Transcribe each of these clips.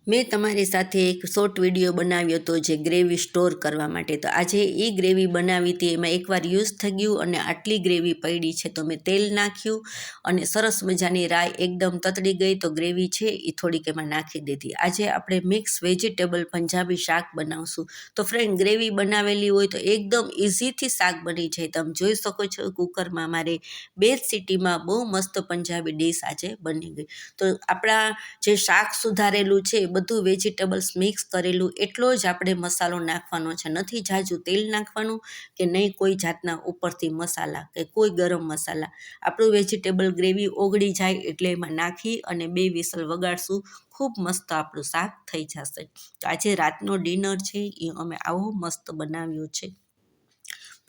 મેં તમારી સાથે એક શોર્ટ વિડીયો બનાવ્યો હતો જે ગ્રેવી સ્ટોર કરવા માટે. તો આજે એ ગ્રેવી બનાવી હતી, એમાં એકવાર યુઝ થઈ ગયું અને આટલી ગ્રેવી પડી છે. તો મેં તેલ નાખ્યું અને સરસ મજાની રાઈ એકદમ તતડી ગઈ તો ગ્રેવી છે એ થોડીક એમાં નાખી દીધી. આજે આપણે મિક્સ વેજીટેબલ પંજાબી શાક બનાવશું. તો ફ્રેન્ડ, ગ્રેવી બનાવેલી હોય તો એકદમ ઇઝીથી શાક બની જાય. તમે જોઈ શકો છો કુકરમાં મારે 2 સીટીમાં બહુ મસ્ત પંજાબી ડીશ આજે બની ગઈ. તો આપણા જે શાક સુધારેલું છે બધું વેજીટેબલ્સ મિક્સ કરેલું, એટલો જ આપણે મસાલો નાખવાનો છે. નથી ઝાઝું તેલ નાખવાનું કે નહીં કોઈ જાતના ઉપરથી મસાલા કે કોઈ ગરમ મસાલા. આપણું વેજીટેબલ ગ્રેવી ઓગળી જાય એટલે એમાં નાખી અને 2 વિસલ વગાડશું. ખૂબ મસ્ત આપણું શાક થઈ જશે. તો આજે રાતનો ડિનર છે એ અમે આવો મસ્ત બનાવ્યો છે.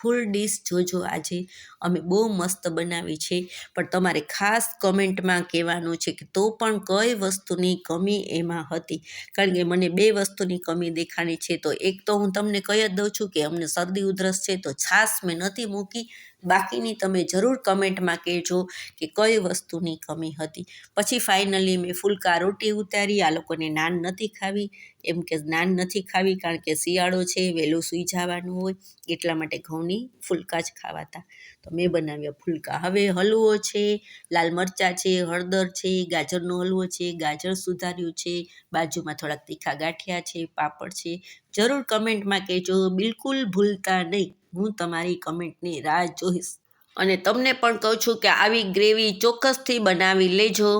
ફૂલ ડીશ જોજો, આજે અમે બહુ મસ્ત બનાવી છે. પણ તમારે ખાસ કમેન્ટમાં કહેવાનું છે કે તો પણ કઈ વસ્તુની કમી એમાં હતી, કારણ કે મને 2 વસ્તુની કમી દેખાણી છે. તો એક તો હું તમને કહી જ દઉં છું કે અમને શરદી ઉધરસ છે તો છાશ મેં નથી મૂકી. બાકીની તમે જરૂર કમેન્ટમાં કહેજો કે કઈ વસ્તુની કમી હતી. પછી ફાઇનલી મેં ફુલકા રોટી ઉતારી. આ લોકોને નાન નથી ખાવી, એમ કે નાન નથી ખાવી કારણ કે શિયાળો છે, વહેલું સૂઈ જવાનું હોય એટલા માટે ઘઉંની ફુલકા જ ખાવાતા. તો મેં બનાવ્યા ફુલકા. હવે હલવો છે, લાલ મરચાં છે, હળદર છે, ગાજરનો હલવો છે, ગાજર સુધાર્યું છે, બાજુમાં થોડાક તીખા ગાંઠિયા છે, પાપડ છે. જરૂર કમેન્ટમાં કહેજો, બિલકુલ ભૂલતા નહીં. હું તમારી કમેન્ટની રાહ જોઈશ. અને તમને પણ કહું છું કે આવી ગ્રેવી ચોક્કસથી બનાવી લેજો.